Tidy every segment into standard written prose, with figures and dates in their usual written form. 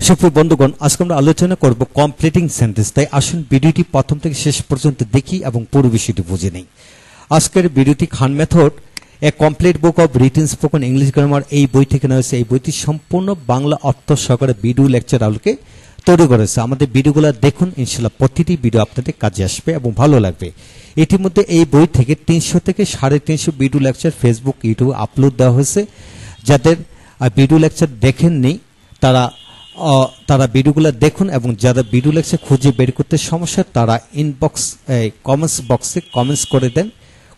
সুপ্রিয় বন্ধুগণ, আজকে আমরা আলোচনা করব কমপ্লিটিং সেন্টেন্স। তাই আসুন ভিডিওটি প্রথম থেকে শেষ পর্যন্ত দেখি এবং পুরো বিষয়টি বুঝে নেই। আজকের ভিডিওটি Khan method a complete book of written spoken English grammar এই বই থেকে নেওয়া হয়েছে। এই বইটি সম্পূর্ণ বাংলা অর্থ সহকারে ভিডিও লেকচার আলোকে তৈরি করেছে। আমাদের ভিডিওগুলো দেখুন, ইনশাআল্লাহ প্রতিটি ভিডিও আপনাদের কাজে আসবে এবং ভালো লাগবে। ইতিমধ্যে এই বই থেকে 300 থেকে 350 ভিডিও লেকচার ফেসবুক, ইউটিউবে আপলোড দেওয়া হয়েছে। যাদের ভিডিও লেকচার দেখেননি তারা ভিডিওগুলো দেখুন, এবং যারা ভিডিও লেকচার খুঁজে বের করতে সমস্যা তারা ইনবক্স কমেন্টস বক্সে কমেন্টস করে দেন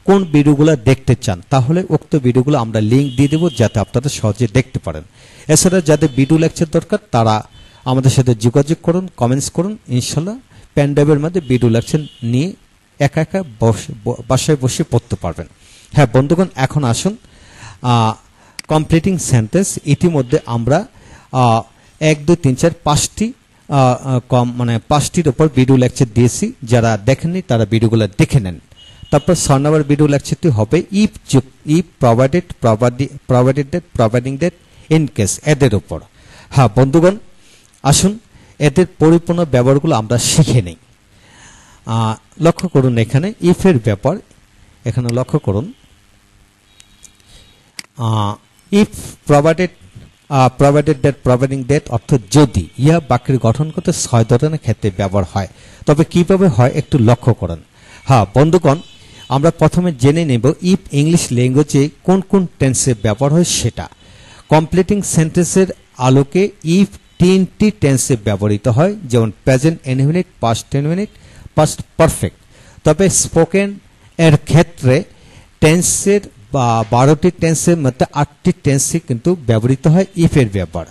কোন ভিডিওগুলো দেখতে চান, তাহলে উক্ত ভিডিওগুলো আমরা লিঙ্ক দিয়ে দেবো যাতে আপনারা সহজে দেখতে পারেন। এছাড়া যাদের ভিডিও লেকচার দরকার তারা আমাদের সাথে যোগাযোগ করুন, কমেন্টস করুন। ইনশাল্লাহ পেন ড্রাইভের মধ্যে ভিডিও লেকচার নিয়ে একা একা বাসায় বসে পড়তে পারবেন। হ্যাঁ বন্ধুগণ, এখন আসুন কমপ্লিটিং সেন্টেন্স। ইতিমধ্যে আমরা 1, 2, 3, 4, 5টি পাঁচটির উপর ভিডিও লেকচার দিয়েছি। যারা দেখেননি তারা ভিডিওগুলো দেখে নেন। তারপর 6 নম্বর ভিডিও লেকচারটি হবে if provided, providing that, in case, এদের উপর। হ্যাঁ বন্ধুগণ, আসুন এদের পরিপূর্ণ ব্যবহারগুলো আমরা শিখে নেই। লক্ষ্য করুন এখানে ইফের ব্যাপার, এখানে লক্ষ্য করুন ইফ প্রভাইডেড দ্যাট, প্রভাইডিং দ্যাট অর্থ যদি, ইহা বাক্যের গঠন করতে 6 ধরনের ক্ষেত্রে ব্যবহার হয়। তবে কিভাবে হয় একটু লক্ষ্য করুন। হ্যাঁ বন্ধুগণ, আমরা প্রথমে জেনে নেব ইফ ইংলিশ ল্যাঙ্গুয়েজে কোন কোন টেন্সে ব্যবহার হয় সেটা। কমপ্লিটিং সেন্টেন্সের আলোকে ইফ 3টি টেন্সে ব্যবহৃত হয়, যেমন present indefinite, past indefinite, past perfect. তবে স্পোকেন এর ক্ষেত্রে টেন্সের 12টি টেন্সের মধ্যে 8টি টেন্সে কিন্তু ব্যবহৃত হয় ইফের ব্যবহার,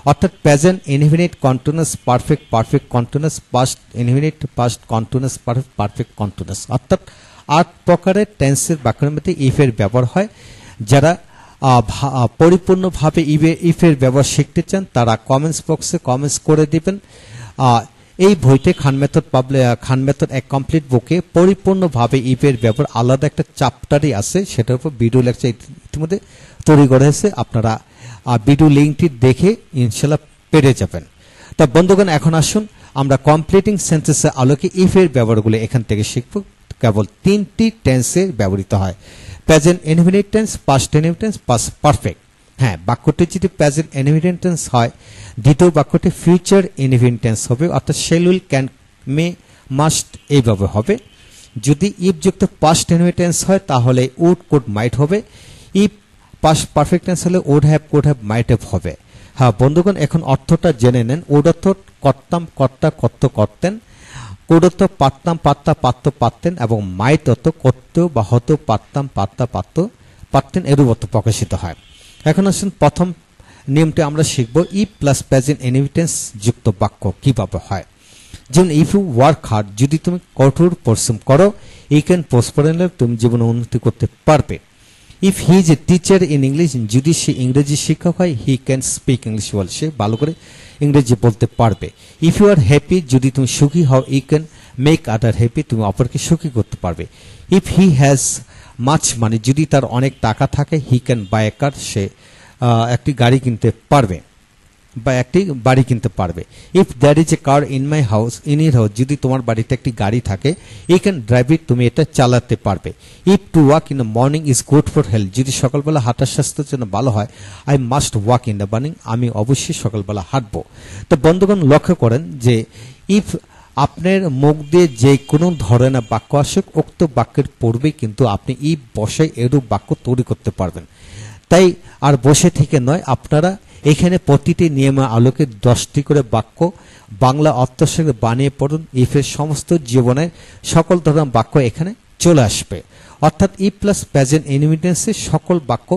অর্থাৎ present indefinite, continuous, perfect, perfect continuous, past indefinite, past continuous, perfect, perfect continuous, অর্থাৎ 8 প্রকারের টেন্সের বাক্যের মধ্যে ইফের ব্যবহার হয়। যারা পরিপূর্ণভাবে ইফের ব্যবহার শিখতে চান তারা কমেন্টস বক্সে কমেন্টস করে দিবেন। এই বইতে খান মেথড এক কমপ্লিট বুকে পরিপূর্ণভাবে ইফের ব্যবহার আলাদা একটা চ্যাপ্টারই আছে, সেটার উপর ভিডিও লেকচার ইতিমধ্যে তৈরি করা হয়েছে। আপনারা ভিডিও লিঙ্কটি দেখে ইনশাল্লাহ পেরে যাবেন। তা বন্ধুগণ, এখন আসুন আমরা কমপ্লিটিং সেন্টেন্সের আলোকে ইফের ব্যবহারগুলো এখান থেকে শিখব। কেবল 3টি টেন্সে ব্যবহৃত হয়, present indefinite tense, past indefinite tense, past perfect. হ্যাঁ, বাক্যটি যদি প্রেজেন্ট ইনডেফিনিট টেন্স হয়, দ্বিতীয় বাক্যটি ফিউচার ইনডেফিনিট টেন্স হবে, অর্থাৎ shall, will, can, May, must এইভাবে হবে। যদি ইফ যুক্ত পাস্ট ইনডেফিনিট টেন্স হয় তাহলে উড, কুড, মাইট হবে। ইফ পাস্ট পারফেক্ট টেন্স হলে would have, could have, might have হবে। হ্যাঁ বন্ধুগণ, এখন অর্থটা জেনে নেন। উড অর্থ করতাম, কর্তা, করত, করতেন। কুড অর্থ পারতাম, পারতা, পারত, পারতেন, এবং মাইট অর্থ করতেও বা হতো, পারতাম, পারতা, পারত, পারতেন, এরূপ অর্থ প্রকাশিত হয়। এখন আসুন প্রথম নিয়মটি আমরা শিখব if plus present indefinite tense যুক্ত বাক্য কিভাবে হয়। যেমন ইফ ইউ ওয়ার্ক হার্ড, যদি তুমি কঠোর পরিশ্রম করো, you can prosper in life, তুমি জীবনে উন্নতি করতে পারবে। If he is a teacher in English, যদি সে ইংরেজি শিক্ষক হয়, he can speak English well, সে ভালো করে ইংরেজি বলতে পারবে। ইফ ইউ আর হ্যাপি, যদি তুমি সুখী হও, you can make other happy, তুমি অপরকে সুখী করতে পারবে। If he has much money, যদি তার অনেক টাকা থাকে, হি ক্যান বাই এ কার, সে একটি গাড়ি কিনতে পারবে বা একটি বাড়ি কিনতে পারবে। If there is a car in my house, in your house, যদি তোমার বাড়িতে একটি গাড়ি থাকে, ইউ ক্যান ড্রাইভ ইট, তুমি এটা চালাতে পারবে। If to walk in the morning is good for health, যদি সকালবেলা হাঁটার স্বাস্থ্যের জন্য ভালো হয়, I must walk in the morning, আমি অবশ্যই সকালবেলা হাঁটবো। তো বন্ধুগণ লক্ষ্য করেন যে ইফ আপনার মুখ দিয়ে যে কোনো ধরনের বাক্য আসুক, উক্ত বাক্যের পূর্বেই কিন্তু আপনি ইফ বসে এরূপ বাক্য তৈরি করতে পারবেন। তাই আর বসে থেকে নয়, আপনারা এখানে প্রতিটি নিয়মের আলোকে 10টি করে বাক্য বাংলা অর্থ সঙ্গে বানিয়ে পড়ুন। ইফের সমস্ত জীবনের সকল ধরনের বাক্য এখানে চলে আসবে, অর্থাৎ ইফ প্লাস প্রেজেন্ট ইনডেফিনিট টেন্সের সকল বাক্য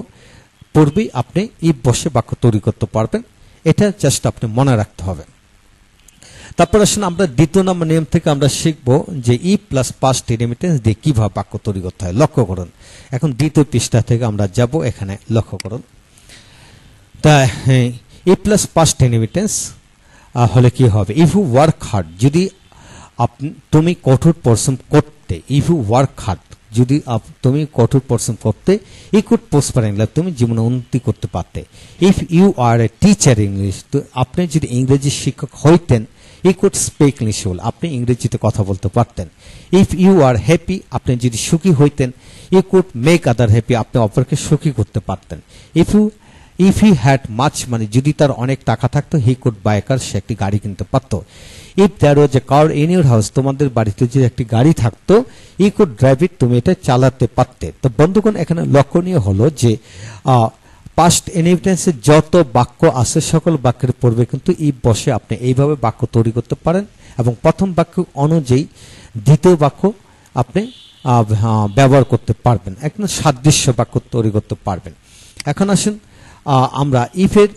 পূর্বেই আপনি ইফ বসে বাক্য তৈরি করতে পারবেন। এটা জাস্ট আপনি মনে রাখতে হবে। তারপর আসুন আমরা দ্বিতীয় নম্বর নিয়ম থেকে আমরা শিখব যে if plus past indefinite tense দিয়ে কিভাবে বাক্য তৈরি করতে হয়। লক্ষ্য করুন, এখন দ্বিতীয় পৃষ্ঠা থেকে আমরা যাব, এখানে লক্ষ্য করুন। তা if plus past indefinite tense হলে কি হবে, ইফ ইউ ওয়ার্ক হার্ড, যদি তুমি কঠোর পরিশ্রম করতে, ইফ ইউ ওয়ার্ক হার্ড যদি তুমি কঠোর পরিশ্রম করতে I could prosper in life, তুমি জীবনে উন্নতি করতে পারতে। If you are a teacher English, তো আপনি যদি ইংরেজি শিক্ষক হইতেন I could speak English well, আপনি ইংরেজিতে কথা বলতে পারতেন। ইফ ইউ আর হ্যাপি, আপনি যদি সুখী হইতেন you could make other happy, আপনি অপরকে সুখী করতে পারতেন। If he had much money, যদি তার অনেক টাকা থাকতো হি কুড বাই কার, সে একটি গাড়ি কিনতে পারতো। If there was a car in your house, তোমাদের বাড়িতে যদি একটি গাড়ি থাকতো ই কুড ড্রাইভ ইট, তুমি এটা চালাতে পারতে। তো বন্ধুগণ এখানে লক্ষণীয় হলো যে পাস্ট ইনহেরিটেন্সে যত বাক্য আছে সকল বাক্যের পূর্বে কিন্তু ইফ বসে আপনি এইভাবে বাক্য তৈরি করতে পারেন এবং প্রথম বাক্য অনুযায়ী দ্বিতীয় বাক্য আপনি ব্যবহার করতে পারবেন, একদম সাদৃশ্য বাক্য তৈরি করতে পারবেন। এখন আসুন আমরা ইফের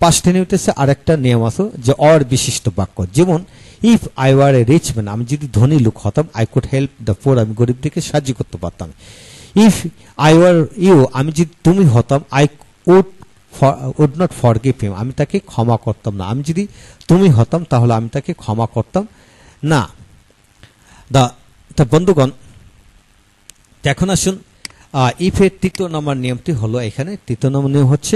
পাস্ট ইনহেরিটেন্সে আরেকটা নিয়ম আছে যে অর বিশিষ্ট বাক্য, যেমন if I were a rich man, আমি যদি ধনী লোক হতাম I could help the poor, আমি গরিবদেরকে সাহায্য করতে পারতাম। ইফ আই ওয়ার ইউ, আমি যদি তুমি হতাম I would not forgive him, আমি তাকে ক্ষমা করতাম না। আমি যদি তুমি হতাম তাহলে আমি তাকে ক্ষমা করতাম না। বন্ধুগণ এখন আসুন ইফের তৃতীয় নম্বর নিয়মটি হলো, এখানে তৃতীয় নম্বর নিয়ম হচ্ছে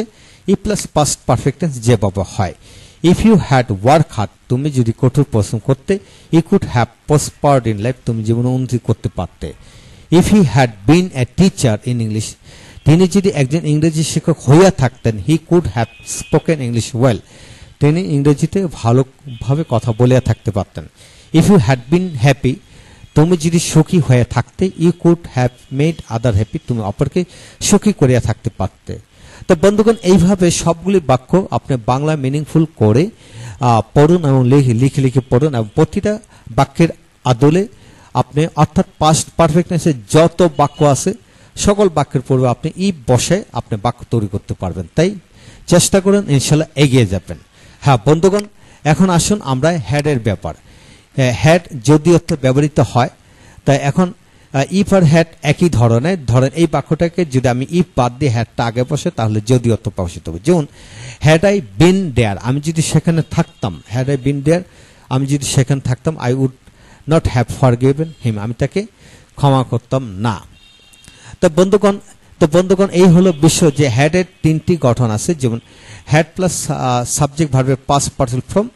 ই প্লাস পাস্ট পারফেক্ট টেন্স যেভাবে হয়। If you had work hard, তুমি যদি কঠোর পরিশ্রম করতে you could have prospered in life, তুমি জীবনে উন্নতি করতে পারতে। If he had been a teacher in English, তিনি যদি একজন ইংরেজি শিক্ষক হইয়া থাকতেন he could have spoken English well, তিনি ইংরেজিতে ভালোভাবে কথা বলিয়া থাকতে পারতেন। If you had been happy, তুমি যদি সুখী হয়ে থাকতে you could have made other happy, তুমি অপরকে সুখী করিয়া থাকতে পারতে। তো বন্ধুগণ এইভাবে সবগুলি বাক্য আপনি বাংলা মিনিংফুল করে পড়ুন এবং লিখে পড়ুন এবং প্রতিটা বাক্যের আদলে আপনি অর্থাৎ পাস্ট পারফেক্টনেসে যত বাক্য আছে সকল বাক্যের পূর্বে আপনি ইফ বসে আপনি বাক্য তৈরি করতে পারবেন। তাই চেষ্টা করুন, ইনশাল্লাহ এগিয়ে যাবেন। হ্যাঁ বন্ধুগণ, এখন আসুন আমরা হ্যাডের ব্যাপার। হ্যাড যদি অর্থে ব্যবহৃত হয়, তাই এখন ইফ আর হ্যাড একই ধরনের, ধরেন এই বাক্যটাকে যদি আমি ইফ বাদ দিয়ে হ্যাডটা আগে বসে তাহলে যদি অর্থ প্রকাশিত হবে। যেমন হ্যাড আই বিন দেয়ার, আমি যদি সেখানে থাকতাম, হ্যাড আই বিন দেয়ার, আমি যদি সেখানে থাকতাম I would not have forgiven him, আমি তাকে ক্ষমা করতাম না। তো বন্ধুগণ এই হলো বিষয় যে হ্যাডের তিনটি গঠন আছে, যেমন হ্যাড প্লাস সাবজেক্ট ভার্বের পাস্ট পার্টিসিপল ফর্ম,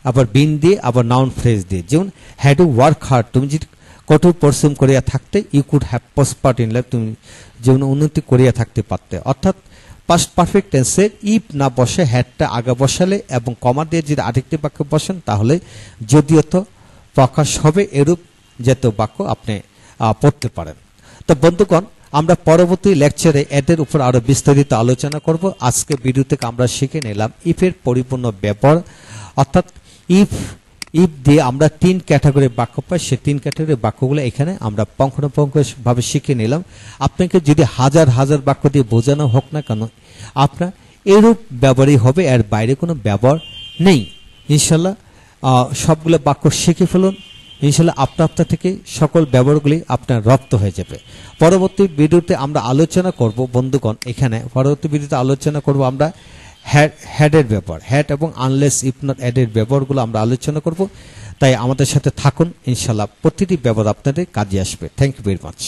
আবার বিন দিয়ে, আবার নাউন ফ্রেজ দিয়ে। যেমন হ্যাড ইউ ওয়ার্ক হার্ড, তুমি যদি কঠোর পরিশ্রম করিয়া থাকতে you could have prospered in life, তুমি জীবনে উন্নতি করিয়া থাকতে পারতে। অর্থাৎ পাস্ট পারফেক্ট টেন্সে ইফ না বসে হ্যাডটা আগে বসালে এবং কমা দিয়ে যদি আরেকটি বাক্য বসেন তাহলে যদিও প্রকাশ হবে, এরূপ জাতীয় বাক্য আপনি পড়তে পারেন। তো বন্ধুগণ আমরা পরবর্তী লেকচারে এদের উপর আরো বিস্তারিত আলোচনা করব। আজকে ভিডিও থেকে আমরা শিখে নিলাম ইফের পরিপূর্ণ ব্যবহার, অর্থাৎ ইফ দিয়ে আমরা তিন ক্যাটাগরি বাক্য পাই, সেই তিন ক্যাটাগরি বাক্যগুলো এখানে আমরা পুঙ্খানুপুঙ্খভাবে শিখে নিলাম। আপনাকে যদি হাজার হাজার বাক্য দিয়ে বোঝানো হোক না কেন, আপনার এরূপ ব্যবহারই হবে, এর বাইরে কোনো ব্যবহার নেই। ইনশাল্লাহ সবগুলো বাক্য শিখে ফেলুন, ইনশাল্লাহ আপনার থেকে সকল ব্যবহারগুলি আপনার রপ্ত হয়ে যাবে। পরবর্তী ভিডিওতে আমরা আলোচনা করব বন্ধুগণ, এখানে পরবর্তী ভিডিওতে আলোচনা করব আমরা হ্যাডের ব্যবহার, হ্যাড এবং আনলেস ইফ নট অ্যাডের ব্যবহারগুলো আমরা আলোচনা করব। তাই আমাদের সাথে থাকুন, ইনশাল্লাহ প্রতিটি ব্যবহার আপনাদের কাজে আসবে। Thank you very much.